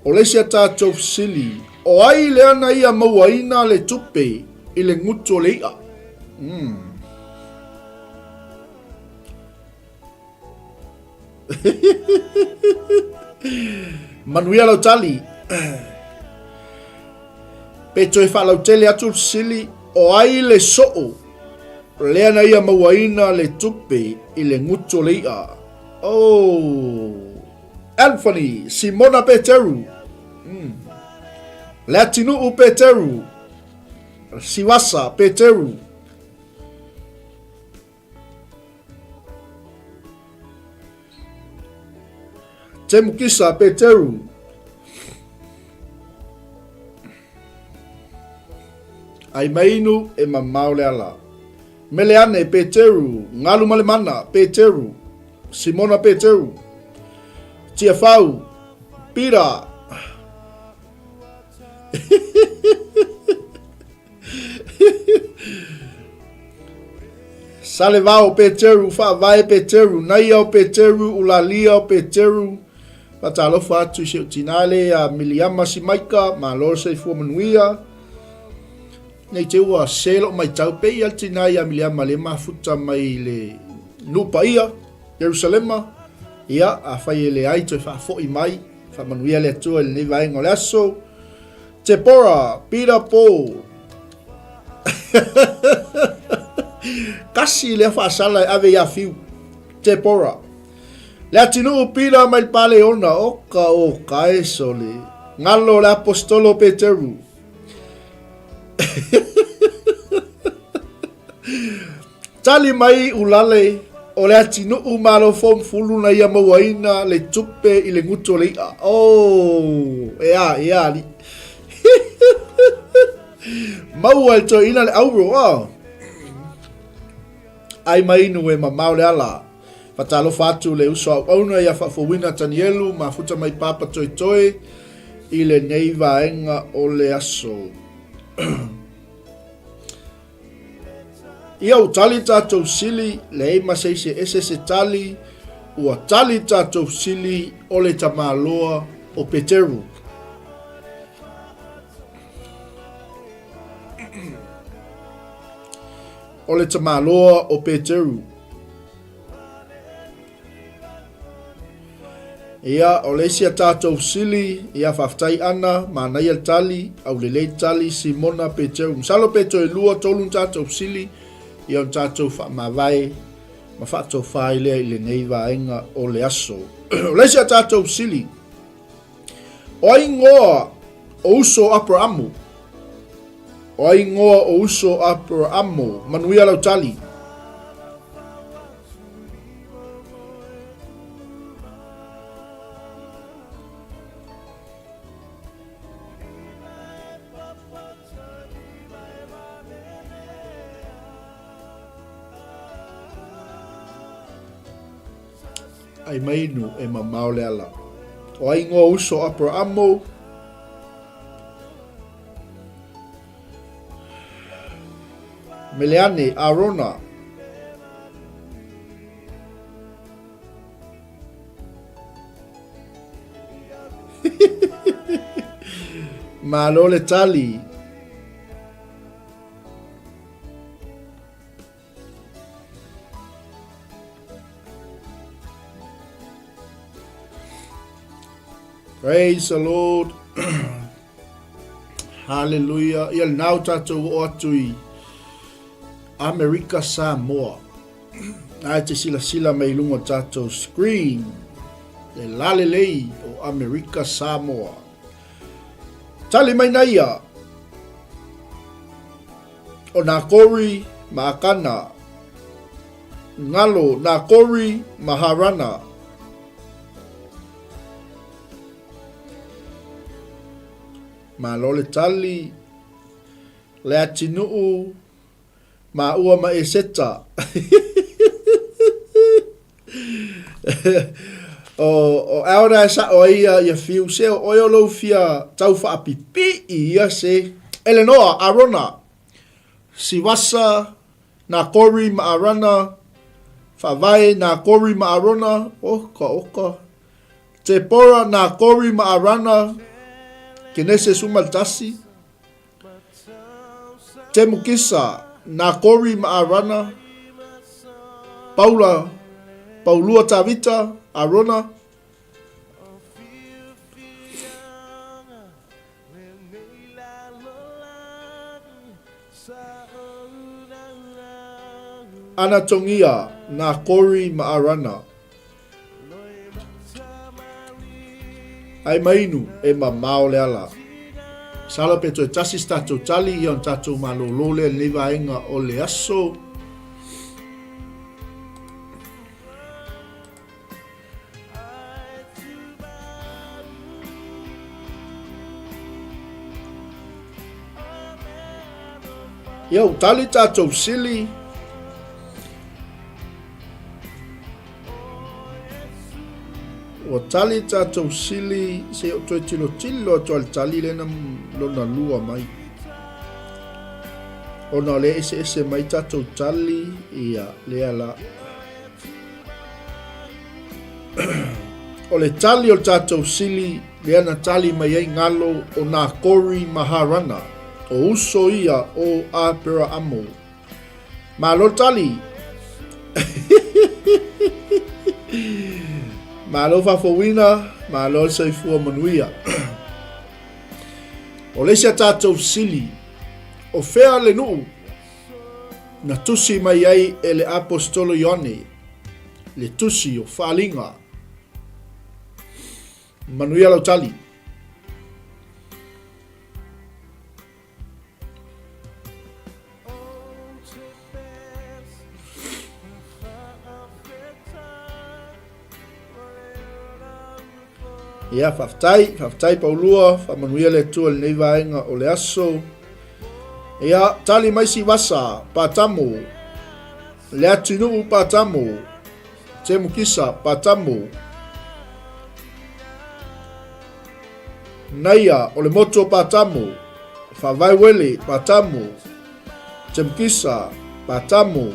O le sia tātou sili. O ai le ana ia mauaina le tupe i le nguto le ia. Manuia lau tali. Peto e whalau tele atu sili. O ai le soo. Le ana ia mauaina le tupe i le nguto le ia. Oh. Anthony Simona Peteru. Le atinu u Peteru. Siwasa Peteru. Temukisa Peteru. Ai mainu e mamau le ala. Meleane Peteru. Ngalu malemana Peteru. Simona Peteru. Tiafau. Pira. Salevao Peteru, Fa'avai Peteru, Naia Peteru, Ulalia Peteru, Patalofa atu se tinale a Miliama Simaika, Malor se Fuamanuia. Nei te ua selo mai tau pe ia tinai a Miliama le mafuta mai le nupa ia, Jerusalema. Ia a fai le aito e fa'afoi mai, fa'amanuia le atua le nei vaenga le aso. Tepora, Peter Paul. Kasi le whaasala e ave ia fiu. Tepora. Le atinu Peter mai pale ona oka o kae sole. Ngalo le apostolo Peteru. Tali mai ulale o le atinu umalo fom fulu na ia mawaina le tupe i le nguto le ia. Oh, ea li. Mau al to ina le auro. Ai mai no e mamau le ala. Fatalo fatu le uso au ona ia fa'afowina Tanielu ma futa mai papa toi i le nei vaenga o le aso. Ia o tali tātou sili le ei maseise ese se tali ua tali tātou sili o le tamaloa o Peteru. O le tamaloa o Peteru. Ia o le sia tātou sili, ia whaftai ana, mānai al tali, au le lei tali, Simona Peteru. Msalo peto e lua tolun tātou sili, ia o tātou whamawai, ma whātou whailea i le nei vaenga o le aso. O le sia tātou sili. O ingoa o uso Abraamu. O ingoa o uso Abraamu, manuia lau tali. Ai mainu e mamau le ala. O ai ngoa uso Abraamu. Meleane Arona. Malo le tali. Praise the Lord. Hallelujah. Ia nau tātou o atui America Samoa. Ai te sila mai lunga tātou screen. Le lalelei o America Samoa. tali mai na ia o nā kori ma akana ngalo nā kori ma harana ma lole tali le atinuu ma ua ma e seta o aora sa o ia fiu se o lo fia tau fa pipi ia se Eleanor Arona si wasa na kori ma arana fa vai na kori ma arona oka te pora na kori ma arana kenese sumaltasi te mukisa na kori ma arana Paulua Tavita Arona Ana tongia na kori ma arana ai mainu e ma mao le ala sala peto e tasi stato tali ion tato malo lole le vaenga o le aso Yo, tali tato sili o tali tatou sili se o toi tilo to al tali le na lona lua mai ona le ese mai tatou tali ia le ala o le tali o tatou sili le ana tali mai ai ngalo o na kori maharana o uso ia o apera amo ma lo tali Malo fafowina, malo saifua manuia. O lesia tatou sili, o fea le nuu, na tusi mai ai e le apostolo Ioane, le tusi o whalinga. Manuia lau tali. Ia faftai Paulua, whamanuia le tua le nei vaenga o le aso. Ia tali mai si wasa, pātamo, le atinu pātamo, te mukisa pātamo. Naia o le moto pātamo, whawai wele pātamo, te mukisa pātamo.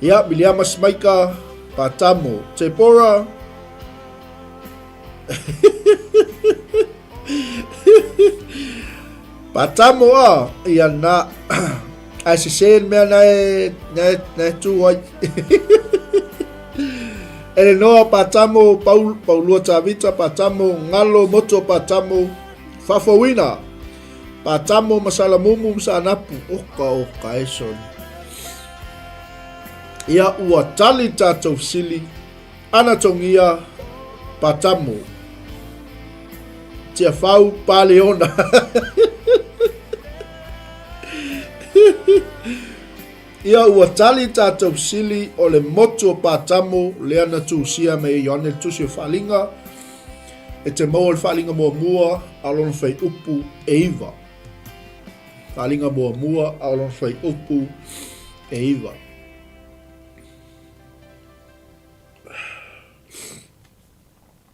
Ia biliama smaika pātamo, te pora, Patamo ia na ai se sen me na tu ai ele no patamo Paulua Tavita patamo ngalo moto patamo fafowina patamo masala mumu sanapu oka eson ia ua tali tatou sili ana tongia patamo tia fau paleona ia ua tali tatou sili o le moto patamo le ana tusia me Ioane tusi o whalinga e te mau o le whalinga mua alon fai upu e iwa whalinga mua alon fai upu e iwa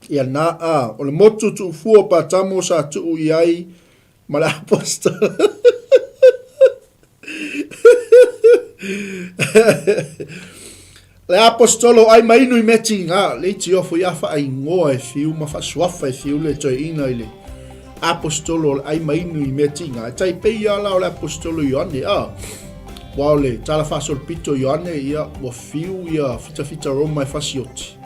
ia na o le motu tu fua patamo sa tu iai ma le apostolo le apostolo ai mainu i meti nga le ti ofo ia fa ai ngoa e fiu ma fa swafa e fiu le toi ina ile apostolo ai mainu i meti nga tai pe ia la o le apostolo Ioane wow le tala fa sol pito Ioane ia wa fiu ia fita Roma e fasioti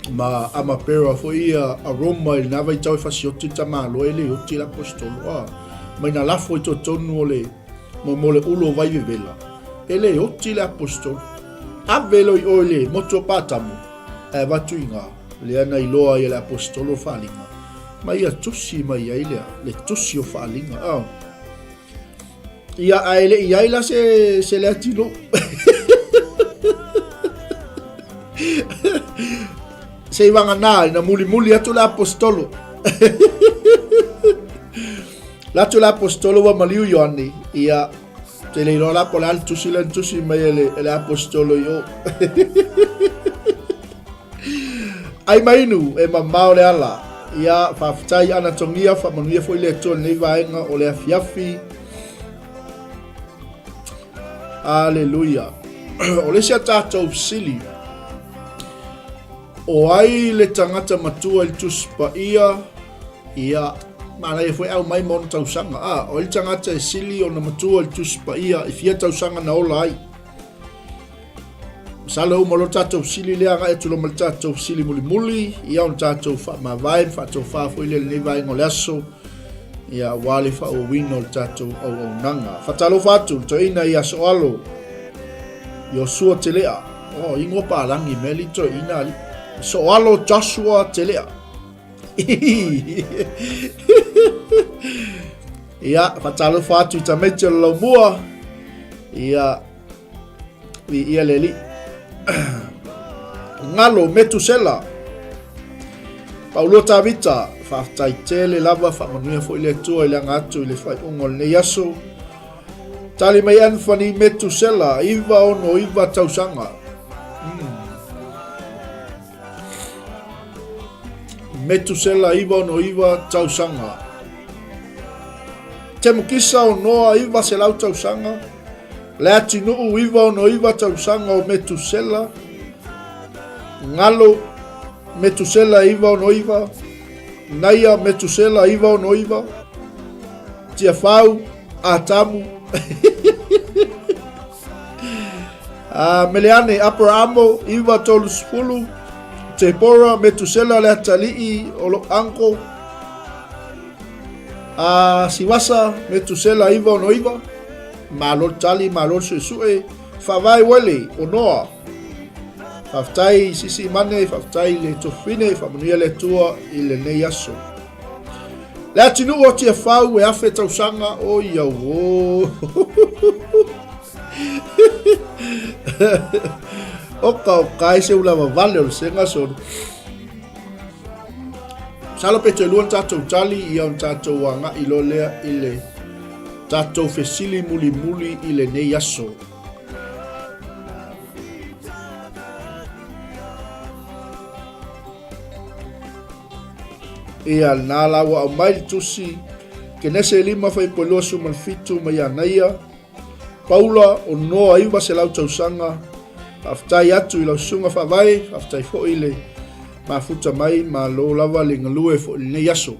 ma ama pera fo ia a Roma il nava i tau fasioti tama lo ele oti l'apostolo mai na lafo i totonu o le mo le ulo vai vela ele oti l'apostolo a velo i ole moto patamo e vatuinga lea na iloa ia le apostolo faalinga ma ia tusi mai ai le tusi o faalinga ia aile ia ila se le atilo se ivanga na muli atu le apostolo latu le apostolo wa maliu Ioani ia te le iloa lapo le al tusi mai le apostolo yo ai mainu e mamao le ala ia whaftai ana tongia whamanuia fo i le tō nei vaenga o le afiafi. Aleluia. O le sia tātou sili o ai le tangata matua il tuspa ia mana e foi au mai mon tausanga o le tangata e sili o na matua il tuspa ia i fia tausanga na ola ai salo mo lo tātou sili lea ngai atu lo mal tātou sili muli ia on tātou wha ma vai tātou wha foi le nei vai ngole aso ia wale wha o wino le tātou au nanga whatalo whatu to ina ia soalo Yosua te lea ingo pārangi meli to ina soalo Joshua te lea ia whatalo whatu i ta mete lau mua ia leli ngalo Metusela Paulo Tavita whaftai tele lava whamanuia fo i le tua i le ngatu i le whai ungol ne yaso tali mai Anthony Metusela iwa ono iwa tausanga Metusela iwa ono iwa tausanga te mukisa o noa iwa se lau tausanga le atinu iwa ono iwa tausanga o Metusela ngalo Metusela iwa ono iwa naia Metusela iwa ono iwa tia fau atamu meleane Abrahamo iwa tolu spulu Tepora Metusela le atalii o lo anko siwasa Metusela iwa ono iwa malo tali malo sue fawai wele o noa faftai sisi mane faftai le tofine famunia le tua i le nei aso le atinu o tia fau e afe tausanga o iau o kai se ula vale o senga so salo peto luan tatou tali i on tatou wanga i lo lea i le tatou fesili muli i le nei aso ia nala wa mai tusi ke nese lima fai polo su man fitu mai anaia Paula o noa iwa se lau tausanga aftai atu i lau sunga fa vai aftai fo ile ma futa mai ma lo lava le ngalue fo le yaso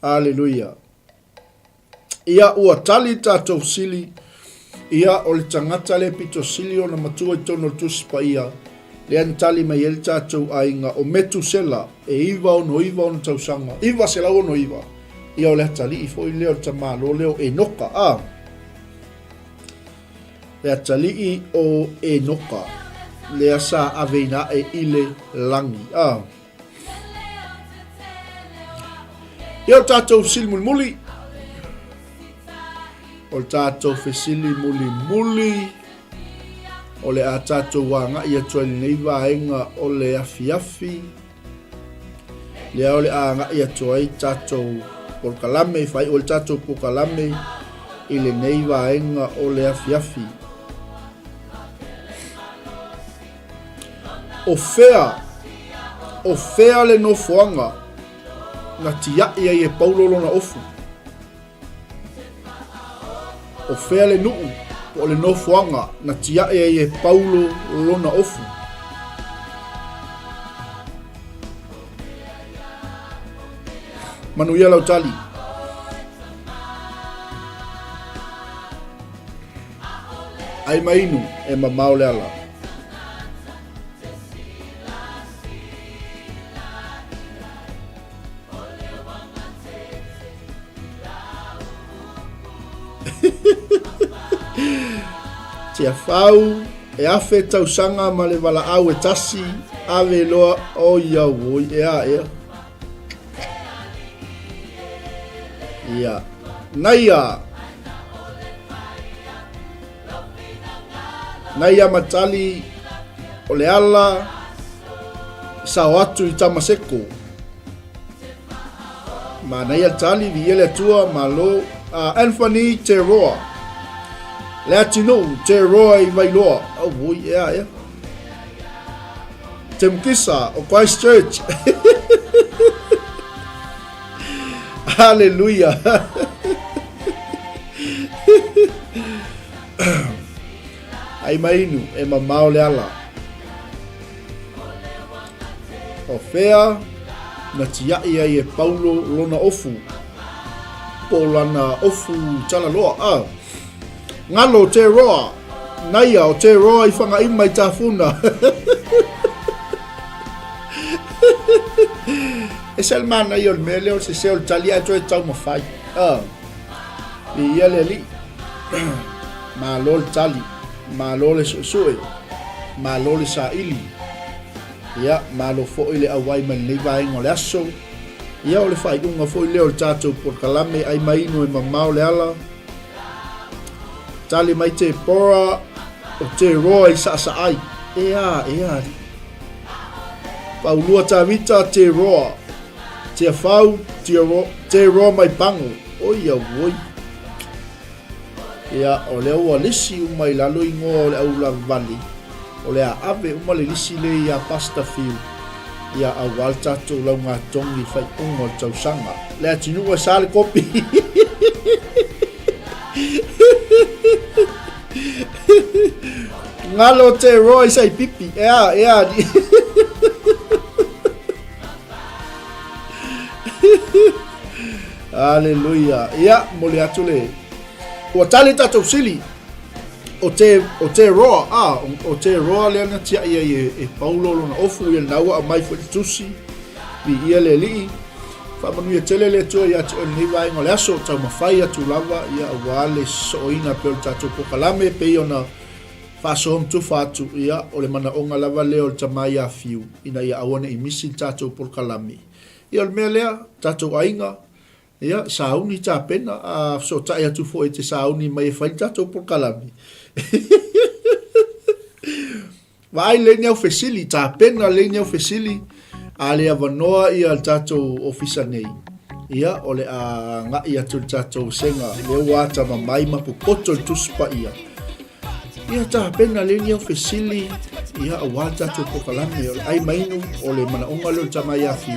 Aleluia ia ua tali tatou sili ia o le tangata le pito sili o na matua i tono tuspa ia le antali mai el tatou ainga o Metusela e iwa ono tausanga iwa se lau ono iwa ia o le atali i fo i leo tamalo leo Enoka le atali i o Enoka le asa aveina e ile langi ia o tatou sili muli o tātou fesili muli o le a tātou wanga i atua nei vaenga o le afiafi le o le a nga i atua i tātou porkalame fai o le tātou porkalame i le nei vaenga o le afiafi o fea le no foanga na tia ia i e Paulo lona ofu o fea le nuu o le nofuanga na tia e Paulo lona ofu manuia lau tali ai mainu e mamao le ala Tia fau e afe tausanga ma le wala au e tasi ave loa o ia woi ea. Ia. Naia matali o le ala sao atu I Tamaseko. Ma naia tali vi ele atua ma lo Anthony Teroa. Le atino Teroa I Vailoa. Oh boy, yeah. Temkisa o Christchurch. Hallelujah. Ai mainu e mamao le ala. O fea na tiai ai e Paulo lona ofu. Polana ofu tala loa. Ngalo te roa. Naia o te roa I whanga I mai tafuna. E Salman I ol mele o se seo tali a joe tau mawhai. I ele li. Ma lol tali. Ma lole sue. Ma lole sa ili. Ia, ma lo fo ile awai man le vai ngole aso. Ia o le fai unga fo ile o tatou por kalame ai mainu e mamao le ala. Tali mai te pora o te roa I sa ai. Ea. Paulua tawita te roa. Te fau te roa mai pango. Oia woi. Ia o le ua lisi umai lalo ingo o le aula vali. O le a ave uma le lisi le ia pasta fiu. Ia a wal tatou lau ngā tongi fai ungo tausanga. Le atinua sa le kopi. Ngalo te roa I sai pipi. Ea. Hallelujah. Ia mole atu le. Ua tali tatou sili. O te roa. O te roa le ana tia ia e Paulo lona ofu ia naua a mai fo tusi. Vi ia le lii. Whamanuia tele le tua ia te o niwa ingo le aso. Tau mawhai atu lava ia a wale soina pe o tatou pokalame pe i ona whasohom tufa atu ia o le mana onga lava leo le tamai a fiu. Ina ia awane I misi tatou pokalame. Ia le mea lea tatou ainga. Ia sauni ta pena a so ta ia tu fo te sauni mai fa tatou pokalame. Vai le neu fesili ta pena le neu fesili ale avanoa ia tatou ofisa nei. Ia ole a nga ia tu tatou senga le wata mai ma popoto tu spa ia. Ia ta pena le neu fesili ia a wata tu pokalame ai mainu ole mana ongalo tamai afi.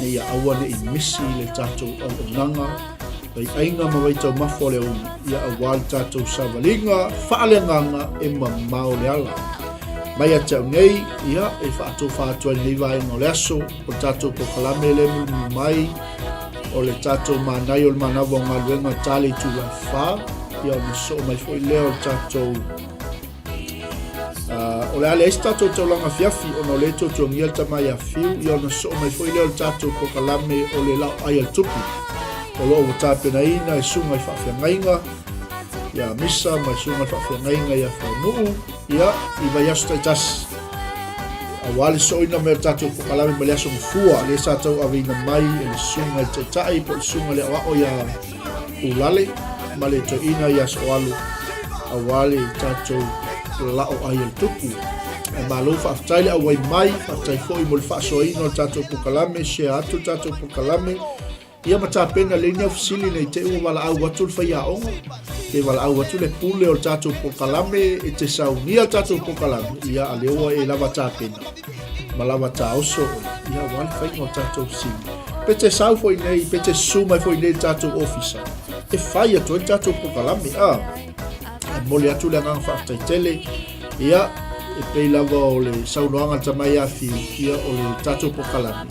Ne ia awane I misi le tatou o nanga. Pai ainga mawai tau mafo le uni. Ia a wal tatou savalinga, whaale nganga e mamao le ala. Mai a tau nei, ia e whaatou ni vai ngā le aso. O tatou pokalame le mulu mai. O le tatou manai o le manawa ngā luenga tali tu la wha. Ia o miso mai foi leo tatou. O le ale esi tatou taulanga fiafi o no le tatou ngia tamai a fiu I ona so mai foi leo tatou pokalame o le lau ai al tupu. O lo o tāpena ina e sunga I whawhiangainga. Ia misa mai sunga I whawhiangainga ia whanuu. Ia I vai asu taitasi. A wale so ina mea tatou pokalame ma le aso mfua. Le tatou avina mai e le sunga I taitai po le sunga le awao ia ulale. Ma le to ina ia so alu. A wale tatou lao ai al tupu. E malo whaaftaile a wai mai, whaaftai fo I mo le whaasoina o tatou pokalame, share atu tatou pokalame. Ia mata pena le nea fisili nei te ua wala au watu le whaia ongo. Te wala au watu le pule o tatou pokalame e te saunia tatou pokalame. Ia a leoa e lava ta pena. Ma lava ta oso ia wale whainga o tatou fisili. Pe te sau foi nei, pe te suma foi nei tatou ofisa. E whai atu e tatou pokalame. Mole atu le ngang whaaftai tele. Ia e pei lava o le saunoanga tamai afi. Ia o le tatou pokalame.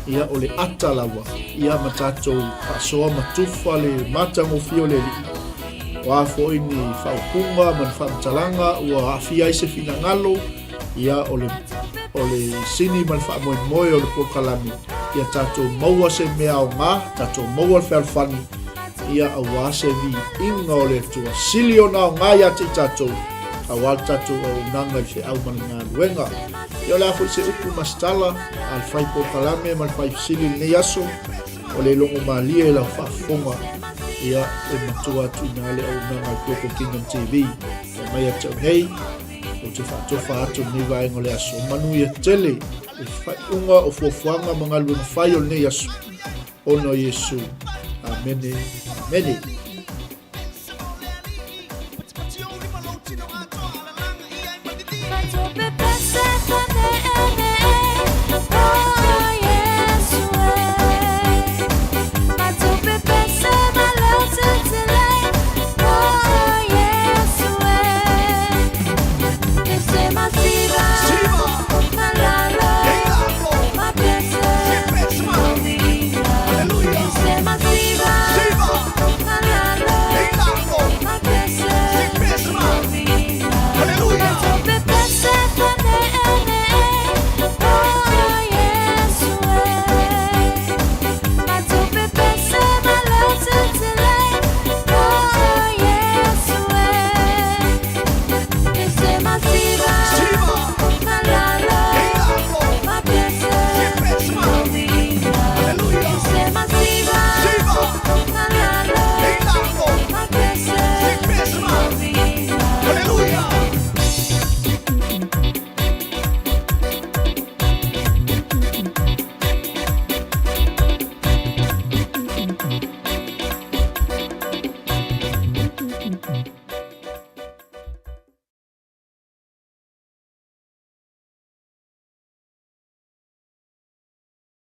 Ia o le ata lava. Ia ma tatou whaasoa matufa le matango fio le li. Wa fo ini whaupunga man whaamtalanga. Ua afi ai se fina ngalo. Ia o le sini man whaamoe moe o le pokalame. Ia tatou maua se mea o ngā. Tatou maua le whalfani. Ia a wase vi inga o le tua sili o nao ngai ati tatou awal tatu o unanga i fe au mananga luenga. Ia la fo se upu mastala al fai po kalame mal fai sili ne yaso o le longo malia e la whafonga ia e matua atu ina le au unanga Koko Kingdom TV. E mai atau nei o te whatofa atu ni vaenga le aso manu ia tele e whai unga o fuafuanga mga luenga whai o ne yaso ono Yesu. Amene. Amene.